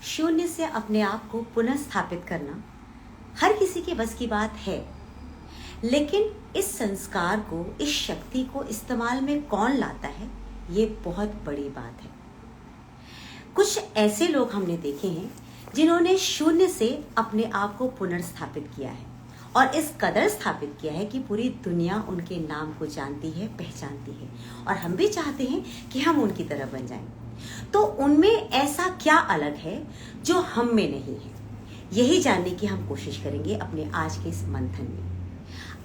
शून्य से अपने आप को पुनः स्थापित करना हर किसी के बस की बात है, लेकिन इस संस्कार को, इस शक्ति को इस्तेमाल में कौन लाता है, ये बहुत बड़ी बात है। कुछ ऐसे लोग हमने देखे हैं जिन्होंने शून्य से अपने आप को पुनर्स्थापित किया है और इस कदर स्थापित किया है कि पूरी दुनिया उनके नाम को जानती है, पहचानती है, और हम भी चाहते हैं कि हम उनकी तरह बन जाएं। तो उनमें ऐसा क्या अलग है जो हम में नहीं है, यही जानने की हम कोशिश करेंगे अपने आज के इस मंथन में।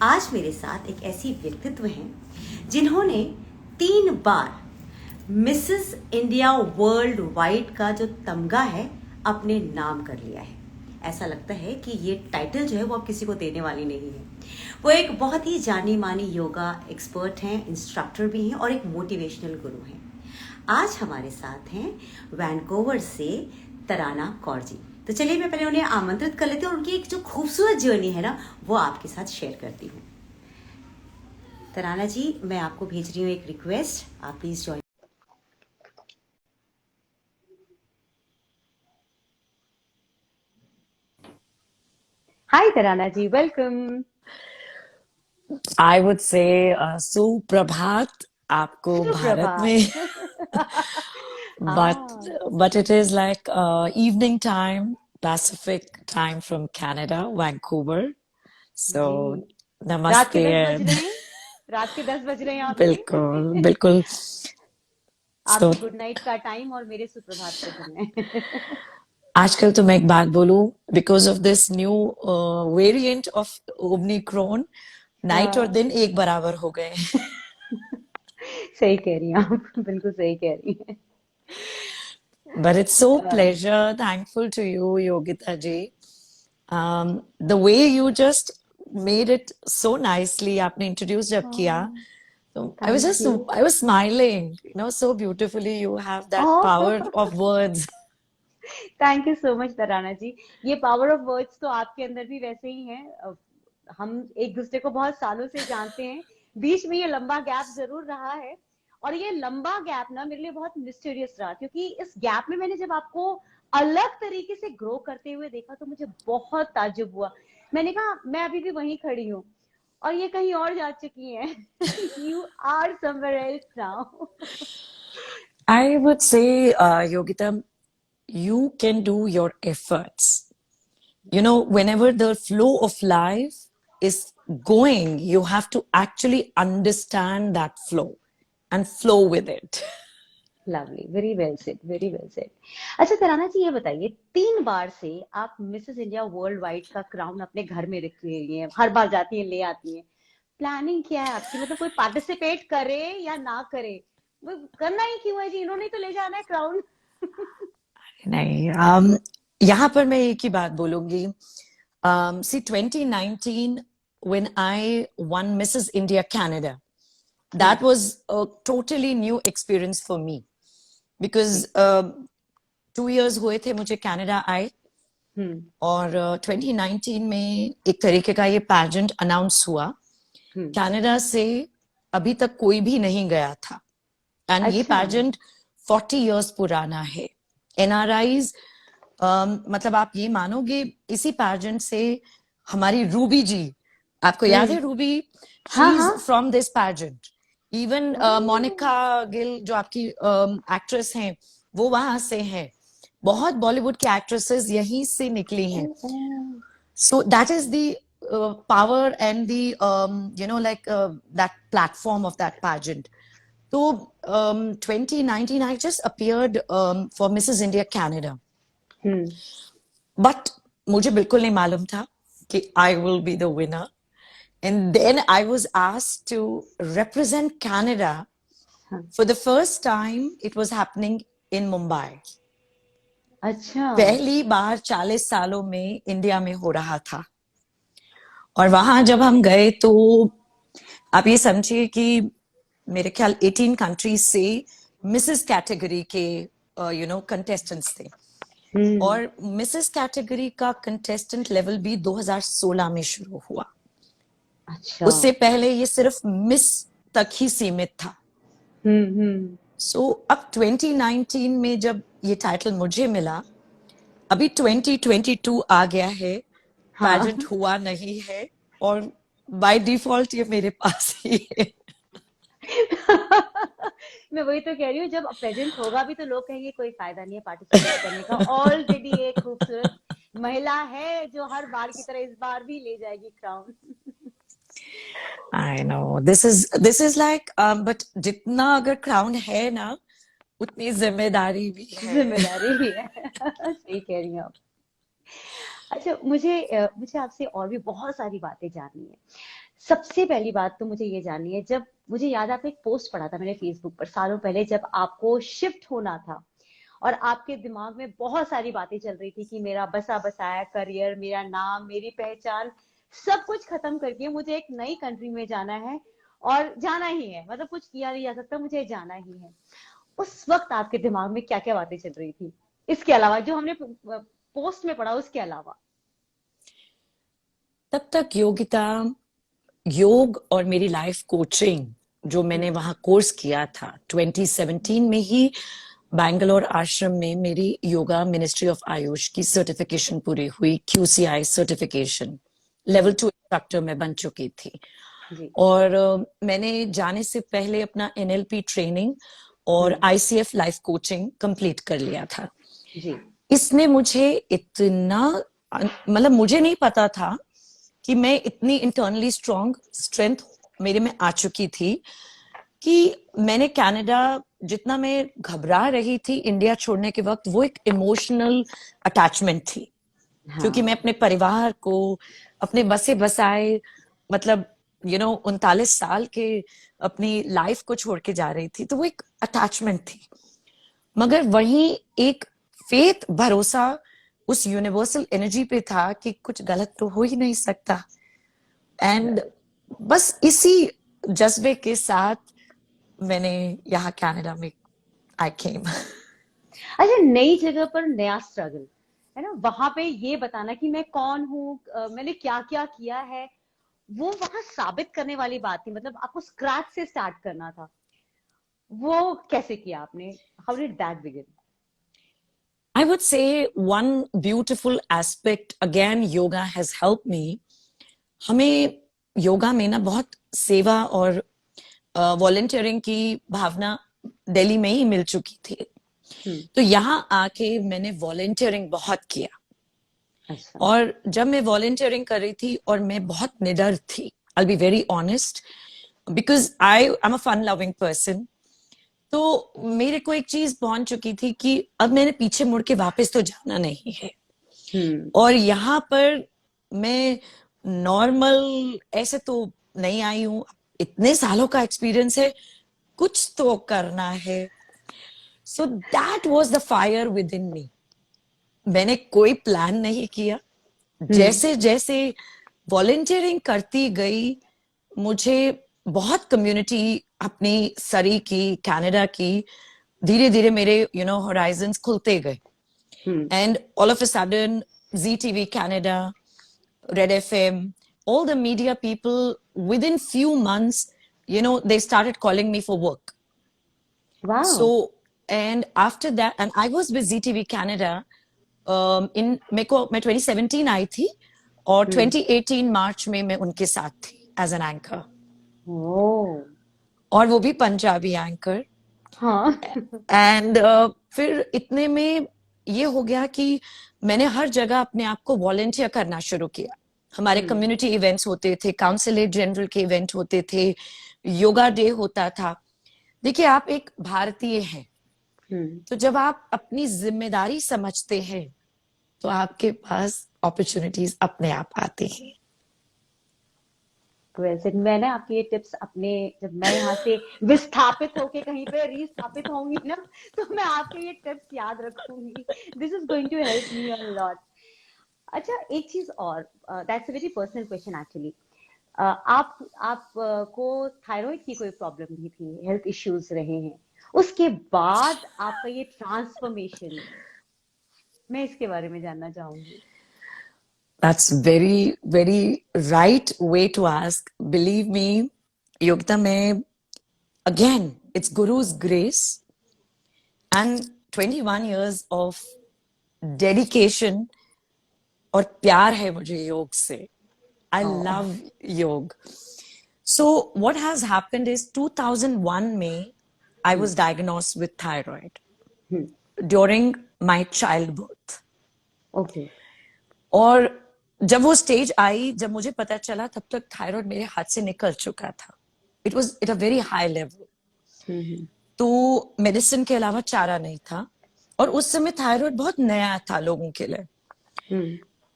आज मेरे साथ एक ऐसी व्यक्तित्व हैं जिन्होंने 3 बार मिसेस इंडिया वर्ल्ड वाइड का जो तमगा है अपने नाम कर लिया है। ऐसा लगता है कि ये टाइटल जो है वो अब किसी को देने वाली नहीं है। वो एक बहुत ही जानी मानी योगा एक्सपर्ट हैं, इंस्ट्रक्टर भी हैं और एक मोटिवेशनल गुरु हैं। आज हमारे साथ हैं वैंकूवर से तराना कौर जी। तो चलिए मैं पहले उन्हें आमंत्रित कर लेती हूँ और उनकी एक जो खूबसूरत जर्नी है ना वो आपके साथ शेयर करती हूँ। तराना जी, मैं आपको भेज रही हूँ एक रिक्वेस्ट, आप please join. Hi Tarana ji, welcome. I would say सुप्रभात आपको भारत सुप्रभात। में but हाँ but it is like evening time, Pacific time from Canada, Vancouver. So जी, रात के namaste 10 बज and रहे हैं, रात के 10 बज रहे हैं बिल्कुल आपके। बिल्कुल आपके so गुड नाइट का टाइम और मेरे सुप्रभात का समय। आजकल तो मैं एक बात बोलूं because of this new variant of Omicron, night और हाँ, दिन एक बराबर हो गए हैं। सही कह रही हैं आप, बिल्कुल सही कह रही हैं। But it's so a, pleasure, thankful to you, Yogita ji. The way you just made it so nicely, आपने introduce जब किया, so I was thank just, you. I was smiling, so beautifully you have that power of words. Thank you so much Tarana ji. ये power of words तो आपके अंदर भी वैसे ही है। हम एक दूसरे को बहुत सालों से जानते हैं, बीच में ये लंबा गैप जरूर रहा है, और ये लंबा गैप ना मेरे लिए बहुत मिस्टीरियस रहा, क्योंकि इस गैप में मैंने जब आपको अलग तरीके से ग्रो करते हुए देखा तो मुझे बहुत ताज्जुब हुआ। मैंने कहा मैं अभी भी वहीं खड़ी हूँ और ये कहीं और जा चुकी हैं। You are somewhere else now. I would say, Yogita, you can do your efforts. Whenever the flow of life is going, you have to actually understand that flow and flow with it. Lovely, very well said, very well said. अच्छा तराना जी, ये बताइए, 3 बार से आप Mrs India world wide का crown अपने घर में रख रही हैं, हर बार जाती हैं ले आती हैं। प्लानिंग क्या है आपकी? मतलब कोई पार्टिसिपेट करे या ना करे, वो करना ही क्यों है जी? इन्होंने ही तो ले जाना है क्राउन। नहीं, यहाँ पर मैं एक ही बात बोलूंगी. See, 2019, when I won Mrs. India Canada, that was a totally new experience for me because ji. 2 years हुए थे मुझे कनाडा आए, हम्म। और 2019 में एक तरीके का ये पैजेंट अनाउंस हुआ. हम्म। कनाडा से अभी तक कोई भी नहीं गया था, एंड ये अच्छा। पैजेंट 40 years पुराना है. एनआरआईज, मतलब आप ये मानोगे, इसी पैजेंट से हमारी रूबी जी, आपको याद है रूबी? शी हाँ इज हाँ। From this pageant. इवन ओह। मोनिका गिल जो आपकी एक्ट्रेस हैं, वो वहां से हैं. बहुत बॉलीवुड की एक्ट्रेसेस यहीं से निकली हैं. ओह। So that is the power and the like that platform of that pageant. So 2019 I just appeared for Mrs. India Canada, hmm. but मुझे बिल्कुल नहीं मालूम था कि I will be the winner. And then I was asked to represent Canada हाँ। for the first time. It was happening in Mumbai. अच्छा। पहली बार 40 सालों में इंडिया में हो रहा था. और वहां जब हम गए तो आप ये समझिए कि मेरे ख्याल 18 कंट्रीज से मिसेस कैटेगरी के कंटेस्टेंट्स थे. हम्म। और मिसेस कैटेगरी का कंटेस्टेंट लेवल भी 2016 में शुरू हुआ. अच्छा। उससे पहले ये सिर्फ मिस तक ही सीमित था. हम्म। सो अब 2019 में जब ये टाइटल मुझे मिला, अभी 2022 आ गया है, हाँ। पैजेंट हुआ नहीं है, और बाय डिफॉल्ट ये मेरे पास ही है। मैं वही तो कह रही हूँ, जब प्रेजेंट होगा भी तो लोग कहेंगे कोई फायदा नहीं है पार्टिसिपेट करने का, ऑलरेडी एक खूबसूरत महिला है जो हर बार की तरह इस बार भी ले जाएगी crown. I know this is like, but जितना अगर क्राउन है ना, उतनी जिम्मेदारी भी है। जिम्मेदारी भी है। सही कह रही हैं आप। अच्छा, मुझे आपसे और भी बहुत सारी बातें जाननी है। सबसे पहली बात तो मुझे ये जाननी है, जब मुझे याद है आपने एक पोस्ट पढ़ा था मैंने फेसबुक पर सालों पहले, जब आपको शिफ्ट होना था और आपके दिमाग में बहुत सारी बातें चल रही थी कि मेरा बसा बसाया करियर, मेरा नाम, मेरी पहचान, सब कुछ खत्म करके मुझे एक नई कंट्री में जाना है और जाना ही है, मतलब कुछ किया नहीं जा सकता, मुझे जाना ही है। उस वक्त आपके दिमाग में क्या क्या बातें चल रही थी, इसके अलावा जो हमने पोस्ट में पढ़ा उसके अलावा? तब तक योगिता, योग और मेरी लाइफ कोचिंग जो मैंने हम्म। वहां कोर्स किया था 2017 में ही, बैंगलोर आश्रम में मेरी योगा मिनिस्ट्री ऑफ आयुष की सर्टिफिकेशन पूरी हुई, QCI सर्टिफिकेशन, लेवल हम्म। 2 इंस्ट्रक्टर में बन चुकी थी। जी। और मैंने जाने से पहले अपना NLP ट्रेनिंग और हम्म। ICF लाइफ कोचिंग कंप्लीट कर लिया था। जी। इसने मुझे इतना, मतलब मुझे नहीं पता था कि मैं इतनी इंटरनली स्ट्रॉन्ग स्ट्रेंथ मेरे में आ चुकी थी कि मैंने कनाडा, जितना मैं घबरा रही थी इंडिया छोड़ने के वक्त, वो एक इमोशनल अटैचमेंट थी, क्योंकि मैं हाँ। अपने परिवार को, अपने बसे बसाए, मतलब 39 साल के अपनी लाइफ को छोड़ के जा रही थी, तो वो एक अटैचमेंट थी। मगर वहीं एक फेथ, भरोसा उस यूनिवर्सल एनर्जी पे था कि कुछ गलत तो हो ही नहीं सकता। एंड बस इसी जज्बे के साथ मैंने यहाँ कनाडा में आई केम। अच्छा, नई जगह पर नया स्ट्रगल है ना, वहां पे ये बताना कि मैं कौन हूँ, मैंने क्या क्या किया है, वो वहां साबित करने वाली बात थी, मतलब आपको स्क्रैच से स्टार्ट करना था। वो कैसे किया आपने? How did that begin? I would say one beautiful aspect, again, yoga has helped me. हमें योगा में ना बहुत सेवा और वॉलंटियरिंग की भावना दिल्ली में ही मिल चुकी थी, हम्म। तो यहाँ आके मैंने वॉलंटियरिंग बहुत किया। अच्छा। और जब मैं वॉलंटियरिंग कर रही थी और मैं बहुत निडर थी, I be very honest, because I am a fun loving person, तो मेरे को एक चीज पहुंच चुकी थी कि अब मैंने पीछे मुड़ के वापस तो जाना नहीं है। हम्म। और यहाँ पर मैं नॉर्मल ऐसे तो नहीं आई हूं, इतने सालों का एक्सपीरियंस है, कुछ तो करना है। So that was the fire within me. मैंने कोई प्लान नहीं किया, हम्म। जैसे जैसे वॉलंटियरिंग करती गई, मुझे बहुत कम्युनिटी अपनी सरी की, कनाडा की, धीरे धीरे मेरे होराइजन्स खुलते गए। Hmm. And all of a sudden ZTV Canada, Red FM, all the media people, within few months, they started calling me for work. वाह। So, and after that, and I was with ZTV Canada, मैं 2017 आई थी, और हम्म। 2018 मार्च में मैं उनके साथ थी as an anchor, ओ। और वो भी पंजाबी एंकर। हाँ। एंड फिर इतने में ये हो गया कि मैंने हर जगह अपने आप को वॉलंटियर करना शुरू किया। हमारे हम्म। कम्युनिटी इवेंट्स होते थे, काउंसिलेट जनरल के इवेंट होते थे, योगा डे होता था। देखिए, आप एक भारतीय हैं, हम्म। तो जब आप अपनी जिम्मेदारी समझते हैं, तो आपके पास अपॉर्चुनिटीज अपने आप आती हैं। वैसे मैं ना आपके ये टिप्स अपने, जब मैं यहाँ से विस्थापित होके कहीं पे रिस्थापित होंगी ना, तो मैं आपके ये टिप्स याद रखूंगी। This is going to help me a lot. अच्छा, एक चीज और, that's a very personal question actually. को थायराइड की कोई प्रॉब्लम भी थी, हेल्थ इश्यूज रहे हैं, उसके बाद आपका ये ट्रांसफॉर्मेशन, मैं इसके बारे में जानना चाहूंगी। That's very, very right way to ask. Believe me, Yogita, mein, again, it's Guru's grace and 21 years of dedication और प्यार है मुझे योग से. I Oh. love yoga. So what has happened is 2001 May, I was diagnosed with thyroid during my childbirth. Okay. और जब वो stage I, जब मुझे पता चला, तब तक थायराइड मेरे हाथ से निकल चुका था. It was at a very high level. तो मेडिसिन के अलावा चारा नहीं था. और उस समय थायराइड बहुत नया था लोगों के लिए.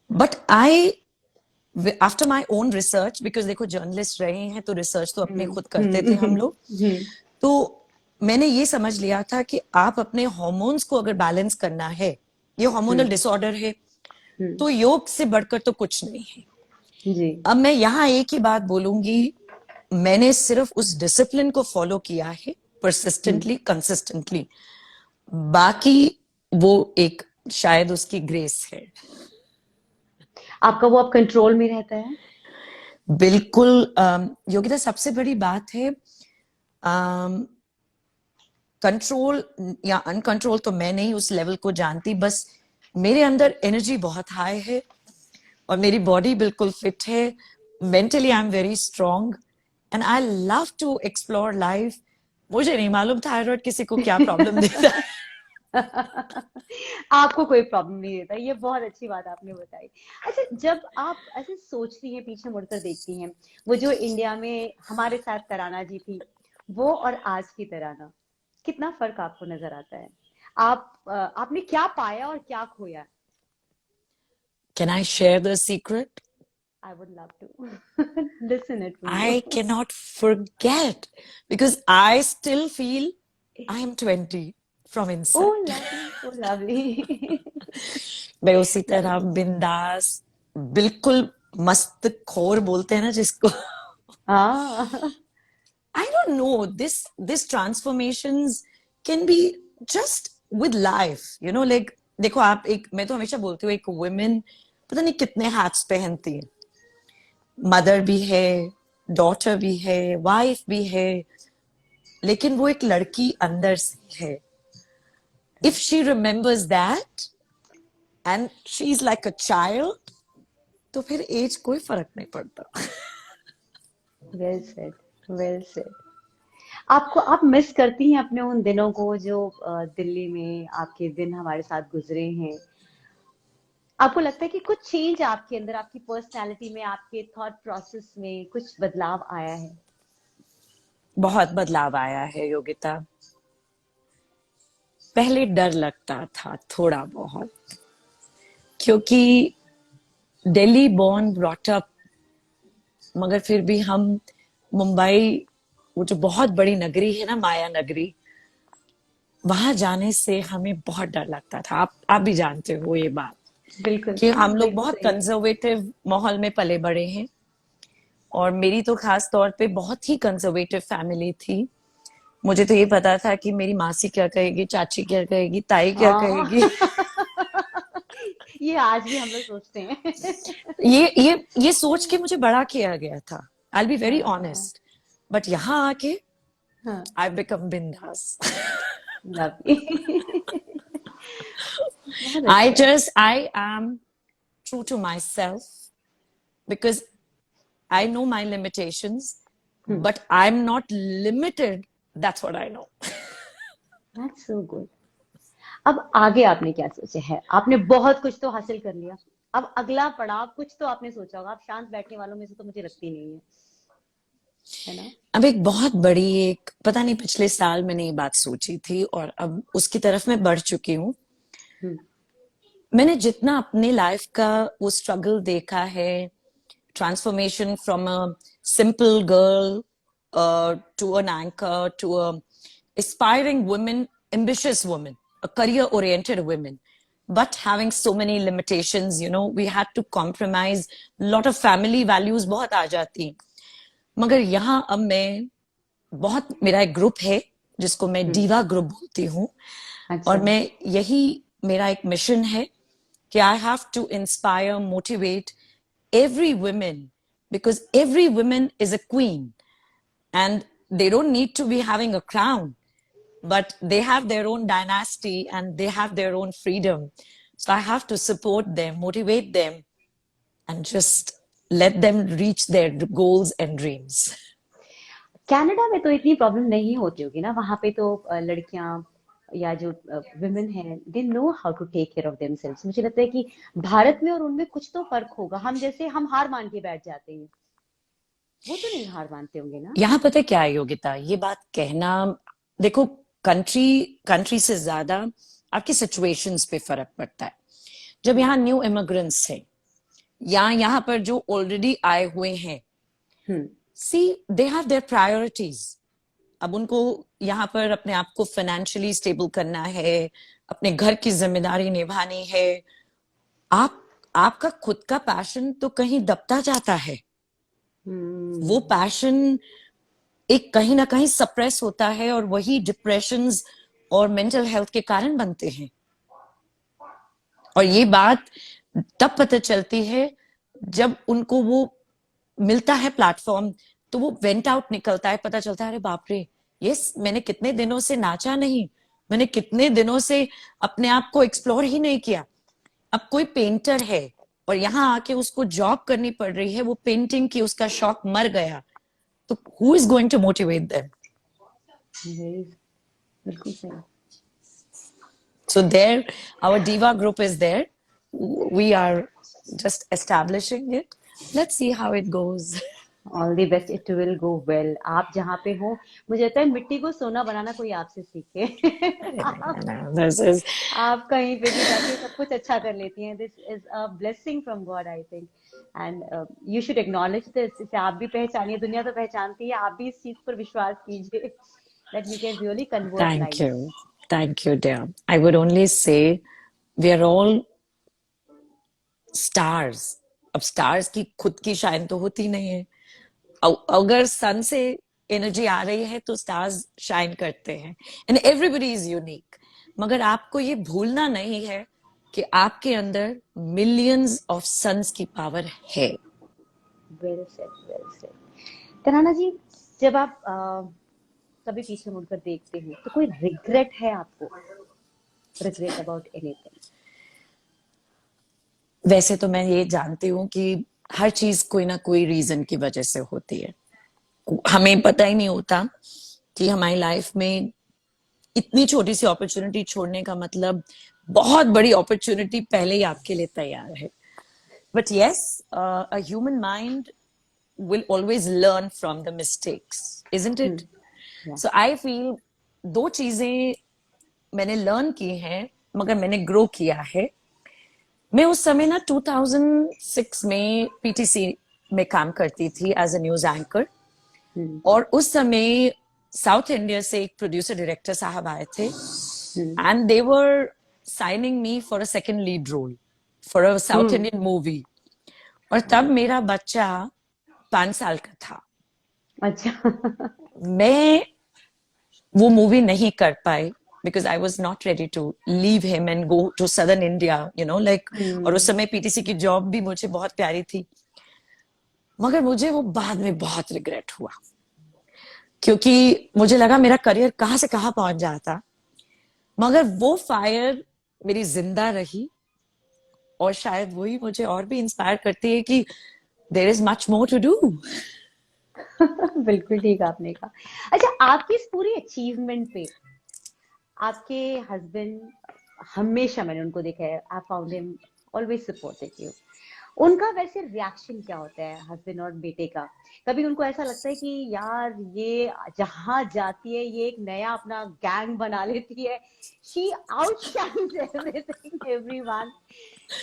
But I after my own research, because देखो जर्नलिस्ट रहे हैं तो रिसर्च तो अपने खुद करते थे हम लोग. तो मैंने ये समझ लिया था कि आप अपने हार्मोन्स को अगर बैलेंस करना है, ये हार्मोनल डिसऑर्डर है, तो योग से बढ़कर तो कुछ नहीं है. जी. अब मैं यहाँ एक ही बात बोलूंगी, मैंने सिर्फ उस डिसिप्लिन को फॉलो किया है, परसिस्टेंटली, कंसिस्टेंटली. बाकी वो एक शायद उसकी ग्रेस है. आपका वो अब कंट्रोल में रहता है? बिल्कुल. योगिता, सबसे बड़ी बात है, कंट्रोल या अनकंट्रोल तो मैं नहीं उस लेवल को जानती. बस मेरे अंदर एनर्जी बहुत हाई है और मेरी बॉडी बिल्कुल फिट है. Mentally I am very strong and I love to explore life. मुझे नहीं मालूम थायराइड किसी को क्या प्रॉब्लम देता है. आपको कोई प्रॉब्लम नहीं देता, ये बहुत अच्छी बात आपने बताई. अच्छा, जब आप ऐसे सोचती हैं, पीछे मुड़कर देखती हैं, वो जो इंडिया में हमारे साथ तराना जी थी, वो और आज की तराना, कितना फर्क आपको नजर आता है? आपने क्या पाया और क्या खोया? Can I share the secret? I would love to listen it from I you. cannot forget because I still feel I am 20 from inside. Oh, lovely, so lovely. मैं उसी तरह बिंदास, बिल्कुल मस्त खोर बोलते हैं ना जिसको. हाँ. I don't know, this transformations can be just with life, you know, like देखो आप एक, मैं तो हमेशा बोलती हूँ, एक women पता नहीं कितने hats पहनती है. मदर भी है, डॉटर भी है, वाइफ भी है, लेकिन वो एक लड़की अंदर से है. If she remembers that and she is like a child, तो फिर एज कोई फर्क नहीं पड़ता. Well said, well said. आप मिस करती हैं अपने उन दिनों को जो दिल्ली में आपके दिन हमारे साथ गुजरे हैं? आपको लगता है कि कुछ चेंज आपके अंदर, आपकी पर्सनालिटी में, आपके थॉट प्रोसेस में कुछ बदलाव आया है? बहुत बदलाव आया है योगिता. पहले डर लगता था थोड़ा बहुत, क्योंकि दिल्ली बोर्न ब्रॉट अप, मगर फिर भी हम मुंबई, वो जो बहुत बड़ी नगरी है ना, माया नगरी, वहां जाने से हमें बहुत डर लगता था. आप भी जानते हो ये बात. बिल्कुल. कि हम लोग बिल्कुल बहुत सही. कंजर्वेटिव माहौल में पले बड़े हैं. और मेरी तो खास तौर पे बहुत ही कंजर्वेटिव फैमिली थी. मुझे तो ये पता था कि मेरी मासी क्या कहेगी, चाची क्या कहेगी, ताई क्या हाँ. कहेगी. ये आज भी हम लोग सोचते हैं. ये सोच के मुझे बड़ा किया गया था. आई बी वेरी हाँ. ऑनेस्ट. बट यहाँ आके हाँ. आई बिकम बिंदास. Lovely. बहुत अच्छा. I am true to myself because I know my limitations, but I'm not limited. That's what I know. That's so good. अब आगे आपने क्या सोचा है? आपने बहुत कुछ तो हासिल कर लिया, अब अगला पड़ाव कुछ तो आपने सोचा होगा. आप शांत बैठने वालों में से तो मुझे लगती नहीं है ना? अब एक बहुत बड़ी, एक पता नहीं पिछले साल मैंने ये बात सोची थी और अब उसकी तरफ मैं बढ़ चुकी हूँ. मैंने जितना अपने लाइफ का वो स्ट्रगल देखा है, transformation from a simple girl to an anchor to a aspiring woman, ambitious woman, a career-oriented woman, but having so many limitations, you know, we had to compromise. Lot of family values बहुत आ जाती. मगर यहाँ अब मैं बहुत, मेरा एक group है जिसको मैं डीवा ग्रुप बोलती हूँ. अच्छा. और मैं यही, मेरा एक मिशन है कि I have to inspire, motivate every woman, because every woman is a queen and they don't need to be having a crown, but they have their own dynasty and they have their own freedom. So I have to support them, motivate them, and just let them reach their goals and dreams. Canada में तो इतनी problem नहीं होती होगी ना, वहां पे तो लड़कियां या जो विमेन हैं they know how to take care of themselves. मुझे लगता है कि भारत में और उनमें कुछ तो फर्क होगा। हम जैसे हम हार मान के बैठ जाते हैं, वो तो नहीं हार मानते होंगे ना। यहाँ पता है क्या है योगिता, ये बात कहना, देखो कंट्री से ज्यादा आपकी सिचुएशंस पे फर्क पड़ता है। जब यहाँ न्यू इमिग्रेंट्स है या यहाँ पर जो ऑलरेडी आए हुए हैं, सी दे हैव देयर प्रायोरिटीज। अब उनको यहाँ पर अपने आप को फाइनेंशियली स्टेबल करना है, अपने घर की जिम्मेदारी निभानी है। आपका खुद का पैशन तो कहीं दबता जाता है। वो पैशन एक कहीं ना कहीं सप्रेस होता है और वही डिप्रेशंस और मेंटल हेल्थ के कारण बनते हैं। और ये बात तब पता चलती है जब उनको वो मिलता है प्लेटफॉर्म, तो वो वेंट आउट निकलता है, पता चलता है अरे बाप रे, यस मैंने कितने दिनों से नाचा नहीं, मैंने कितने दिनों से अपने आप को एक्सप्लोर ही नहीं किया। अब कोई पेंटर है और यहाँ आके उसको जॉब करनी पड़ रही है, वो पेंटिंग की उसका शौक मर गया, तो who is going to motivate them? बिल्कुल सही। So there, our Diva group is there. We are just establishing it. Let's see how it goes. All the best, it will go well. आप जहाँ पे हो, मुझे लगता है मिट्टी को सोना बनाना कोई आपसे सीखे। This is आप कहीं पे भी जाके सब कुछ अच्छा कर लेती हैं। This is a blessing from God I think, and you should acknowledge this. इसे आप भी पहचानिए, दुनिया तो पहचानती है, आप भी इस चीज पर विश्वास कीजिए that you can really convert thank lives. you. Thank you, dear. I would only say we are all stars. अब stars की खुद की शाइन तो होती नहीं है। अगर सन से एनर्जी आ रही है तो स्टार्स शाइन करते हैं, एंड एवरीबडी इज यूनिक। मगर आपको ये भूलना नहीं है कि आपके अंदर मिलियंस ऑफ सन्स की पावर है। Well said, well said. Tarana ji, जब आप कभी पीछे मुड़कर देखते हैं तो कोई रिग्रेट है आपको? Regret about anything? वैसे तो मैं ये जानती हूँ कि हर चीज कोई ना कोई रीजन की वजह से होती है। हमें पता ही नहीं होता कि हमारी लाइफ में इतनी छोटी सी अपॉर्चुनिटी छोड़ने का मतलब बहुत बड़ी अपॉर्चुनिटी पहले ही आपके लिए तैयार है। But yes, a human mind will always learn from the mistakes, isn't it? Yeah. So I feel दो चीजें मैंने लर्न की हैं, मगर मैंने ग्रो किया है। मैं उस समय ना 2006 में पीटीसी में काम करती थी एज अ न्यूज एंकर, और उस समय साउथ इंडिया से एक प्रोड्यूसर डायरेक्टर साहब आए थे, and they were signing me for a second lead role for a South Indian movie. और तब मेरा बच्चा 5 साल का था। अच्छा। मैं वो मूवी नहीं कर पाई because I was not ready to leave him and go to southern India, you know, like, और उस समय पीटीसी की जॉब भी मुझे बहुत प्यारी थी। मगर मुझे वो बाद में बहुत रिग्रेट हुआ, क्योंकि मुझे लगा मेरा करियर कहाँ से कहाँ पहुंच जाता। मगर वो फायर मेरी जिंदा रही, और शायद वही मुझे और भी इंस्पायर करती है कि there is much more to do. बिल्कुल ठीक आपने कहा। अच्छा, आपकी इस पूरी अचीवमेंट पे आपके हस्बैंड, हमेशा मैंने उनको देखा है, I found him always supportive you. उनका वैसे रिएक्शन क्या होता है हस्बैंड और बेटे का? कभी उनको ऐसा लगता है कि यार ये जहां जाती है ये एक नया अपना गैंग बना लेती है, शी आउटशाइन्स एवरीथिंग एवरीवन,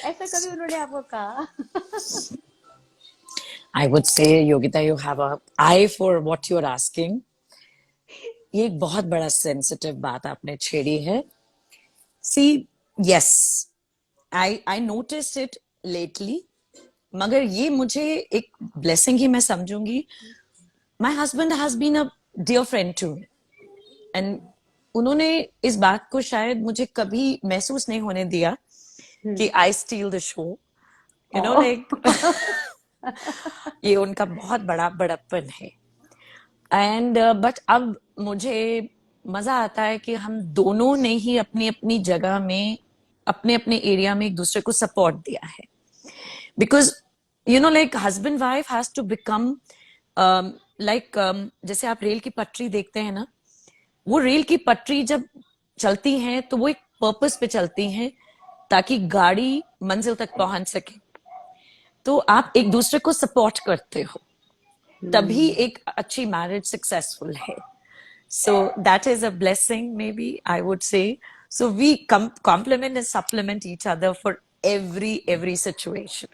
ऐसा कभी उन्होंने आपको कहा? I would say, Yogita, you have a eye for what you're asking. ये एक बहुत बड़ा सेंसिटिव बात आपने छेड़ी है। See, yes, I noticed it lately, मगर ये मुझे एक ब्लेसिंग ही मैं समझूंगी। My husband has been a dear friend to me, and उन्होंने इस बात को शायद मुझे कभी महसूस नहीं होने दिया कि I steal the show, you know, like ये उनका बहुत बड़ा बड़प्पन है। एंड बट अब मुझे मजा आता है कि हम दोनों ने ही अपनी अपनी जगह में अपने अपने एरिया में एक दूसरे को सपोर्ट दिया है. Because like husband wife has to become like जैसे आप रेल की पटरी देखते हैं ना, वो रेल की पटरी जब चलती हैं तो वो एक पर्पस पे चलती हैं ताकि गाड़ी मंजिल तक पहुंच सके. तो आप एक दूसरे को सपोर्ट करते हो, तभी एक अच्छी मैरिज सक्सेसफुल है. So that is a blessing, maybe I would say. So we complement and supplement each other for every situation.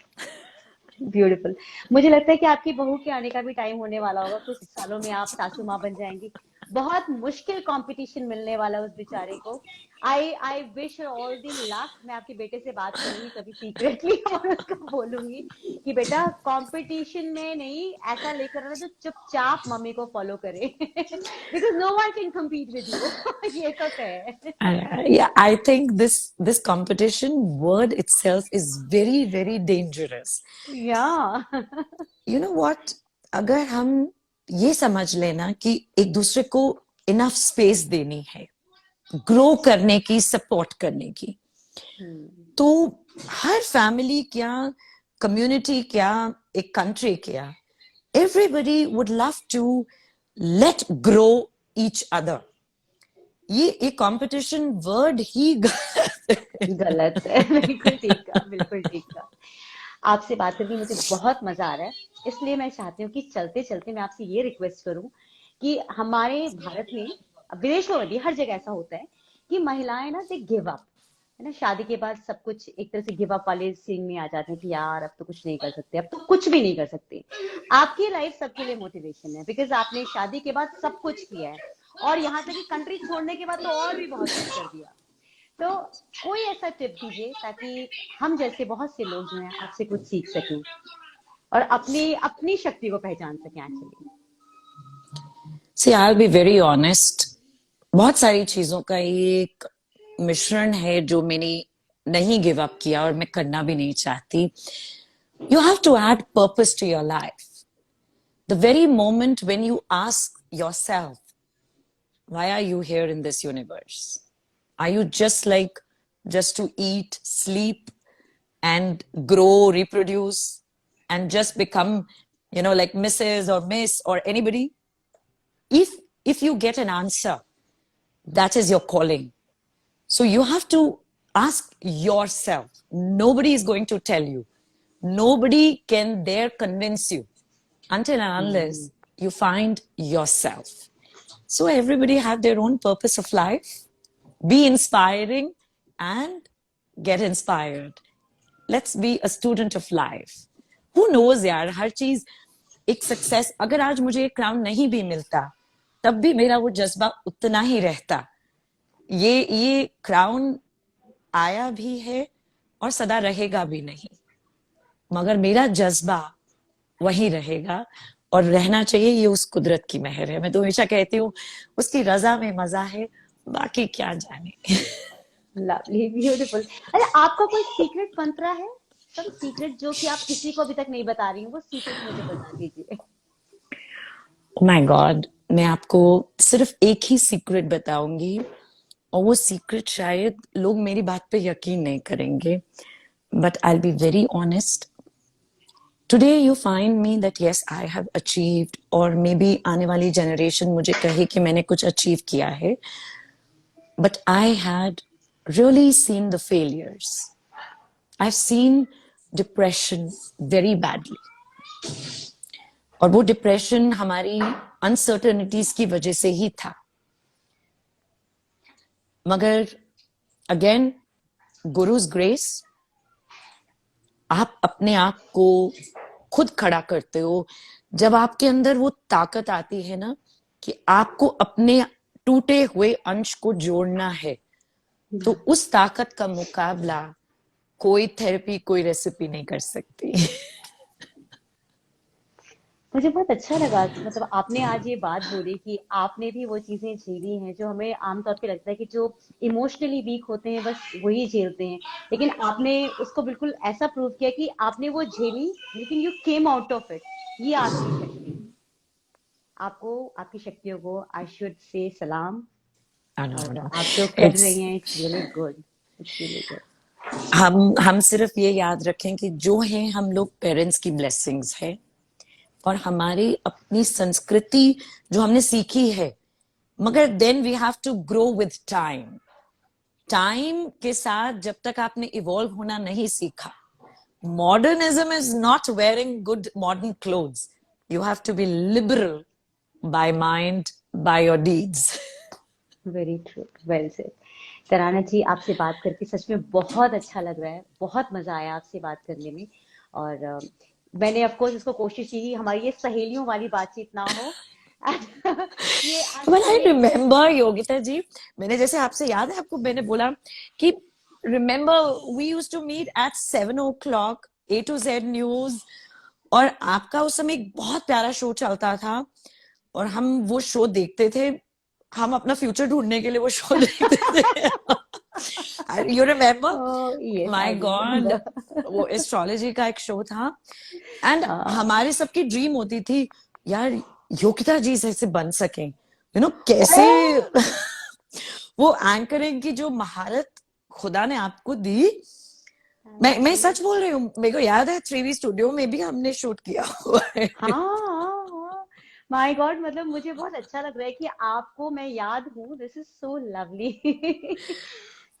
Beautiful. मुझे लगता है कि आपकी बहू के आने का भी टाइम होने वाला होगा, कुछ सालों में आप सासू माँ बन जाएंगी. बहुत मुश्किल कंपटीशन मिलने वाला है उस बेचारे को. I wish all the luck. मैं आपके बेटे से बात करूंगी कभी सीक्रेटली और उसको बोलूंगी कि बेटा कंपटीशन में नहीं, ऐसा लेकर आना जो चुपचाप मम्मी को फॉलो करे. Because no one can compete with you. ये तो है. Yeah, I think this competition word itself is very dangerous. या. You know what? अगर हम ये समझ लेना कि एक दूसरे को इनफ स्पेस देनी है, ग्रो करने की, सपोर्ट करने की, तो हर फैमिली क्या, कम्युनिटी क्या, एक कंट्री क्या, everybody would love to let grow each other. ये कंपटीशन वर्ड ही गलत है. बिल्कुल ठीक कहा, बिल्कुल ठीक कहा. आपसे बात करके मुझे बहुत मजा आ रहा है. इसलिए मैं चाहती हूँ कि चलते चलते मैं आपसे ये रिक्वेस्ट करूं कि हमारे भारत में, विदेशों में भी हर जगह ऐसा होता है कि महिलाएं ना दे गिव अप, है ना. शादी के बाद सब कुछ एक तरह से गिव अप वाले सीन में आ जाते हैं कि यार अब तो कुछ नहीं कर सकते, अब तो कुछ भी नहीं कर सकते. आपकी लाइफ सबके लिए मोटिवेशन है, बिकॉज आपने शादी के बाद सब कुछ किया है, और यहाँ तक कि कंट्री छोड़ने के बाद तो और भी बहुत कुछ कर दिया. तो कोई ऐसा टिप दीजिए ताकि हम जैसे बहुत से लोग जो हैं आपसे कुछ सीख सकें और अपनी अपनी शक्ति को पहचान सकें actually. See, I'll be very honest. बहुत सारी चीजों का ये एक मिश्रण है जो मैंने नहीं गिव अप किया और मैं करना भी नहीं चाहती. You have to add purpose to your life. The very moment when you ask yourself, why are you here in this universe? Are you just to eat, sleep, and grow, reproduce, and just become, like Mrs. or Miss or anybody? If you get an answer, that is your calling. So you have to ask yourself. Nobody is going to tell you. Nobody can dare convince you until and unless you find yourself. So everybody have their own purpose of life. Be inspiring and get inspired. Let's be a student of life. Who knows यार, हर चीज एक success. अगर आज मुझे एक crown नहीं भी मिलता तब भी मेरा वो जज्बा उतना ही रहता. ये क्राउन आया भी है और सदा रहेगा भी नहीं, मगर मेरा जज्बा वही रहेगा और रहना चाहिए. ये उस कुदरत की मेहर है. मैं तो हमेशा कहती हूँ उसकी रजा में मजा है, बाकी क्या जाने. Lovely, beautiful. अरे आपका कोई सीक्रेट मंत्रा है? सब सीक्रेट जो कि आप किसी को अभी तक नहीं बता रही हैं, वो सीक्रेट मुझे बता दीजिए. माय गॉड, मैं आपको सिर्फ एक ही सीक्रेट बताऊंगी और वो सीक्रेट शायद लोग मेरी बात पे यकीन नहीं करेंगे, but I will be very honest. Today you find me that yes, I have achieved, और मे बी आने वाली जनरेशन मुझे कहे कि मैंने कुछ अचीव किया है, but I had really seen the failures. I've seen depression very badly. और वो डिप्रेशन हमारी अनसर्टनिटीज की वजह से ही था. मगर अगेन, गुरुज ग्रेस, आप अपने आप को खुद खड़ा करते हो जब आपके अंदर वो ताकत आती है ना कि आपको अपने टूटे हुए अंश को जोड़ना है. तो उस ताकत का मुकाबला कोई थेरेपी, कोई रेसिपी नहीं कर सकती. मुझे बहुत अच्छा लगा, मतलब आपने आज ये बात बोली कि आपने भी वो चीजें झेली हैं जो हमें आमतौर पे लगता है कि जो इमोशनली वीक होते हैं बस वही झेलते हैं, लेकिन आपने उसको बिल्कुल ऐसा प्रूव किया कि आपने वो झेली लेकिन you came out of it. ये आपकी शक्ति. आपको, आपकी शक्तियों को आई शुड से सलाम. और आप जो कर रही हैं, it's really good. It's really good. हम सिर्फ ये याद रखें कि जो हैं हम लोग पेरेंट्स की ब्लेसिंग्स है, और हमारी अपनी संस्कृति जो हमने सीखी है, मगर then we have to grow with time. Time के साथ जब तक आपने इवॉल्व होना नहीं सीखा, modernism is not wearing good modern clothes, you have to be liberal by mind, by your deeds. Very true, well said. Tarana ji, आपसे बात करके सच में बहुत अच्छा लग रहा है, बहुत मजा आया आपसे बात करने में। और मैंने ऑफ कोर्स इसको कोशिश की हमारी ये सहेलियों वाली बातचीत ना हो। ये Well, I actually- remember, Yogita जी, मैंने जैसे आपसे याद है आपको मैंने बोला कि remember we used to meet at 7 o'clock, A to Z News, और आपका उस समय एक बहुत प्यारा शो चलता था और हम वो शो देखते थे, हम अपना फ्यूचर ढूंढने के लिए वो शो देखते थे। You remember? Oh, yes, My I God, remember. वो एस्ट्रोलॉजी का एक शो था, एंड हमारी सबकी ड्रीम होती थी यार योगिता जी से बन सके, यू नो कैसे वो एंकरिंग की जो महारत खुदा ने आपको दी। मैं सच बोल रही हूँ, मेरे को याद है 3V स्टूडियो में भी हमने शूट किया हुआ है। हाँ, माय गॉड, मतलब मुझे बहुत अच्छा लग रहा है कि आपको मैं याद हूँ। This is so lovely.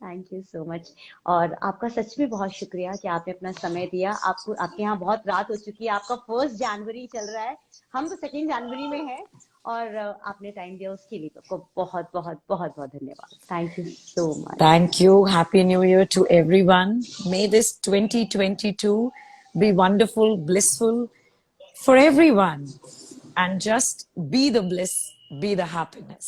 Thank you so much. और आपका सच में बहुत शुक्रिया कि आपने अपना समय दिया। आपको, आपके यहाँ बहुत रात हो चुकी है, आपका 1 जनवरी चल रहा है, हम तो 2 जनवरी में हैं, और आपने टाइम दिया उसके लिए तो आपको बहुत बहुत बहुत बहुत धन्यवाद। Thank you so much. Thank you. Happy New Year to everyone. May this 2022 be wonderful, blissful for everyone. And just be the bliss, be the happiness.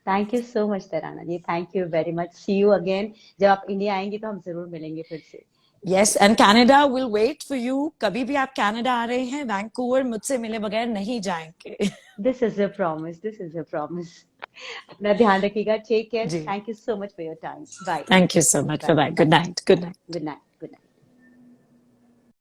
Thank you so much Tarana ji, thank you very much. See you again. जब आप India आएंगी तो हम जरूर मिलेंगे फिर से। Yes, and Canada will wait for you. कभी भी आप कनाडा आ रहे हैं, वैंकूवर मुझसे मिले बगैर नहीं जाएंगे। This is a promise, this is a promise. अपना ध्यान रखिएगा। Take care. जी। Thank you so much for your time. Bye Thank you so much. Bye Bye bye. Bye. Good night. Good night. Good night, good night.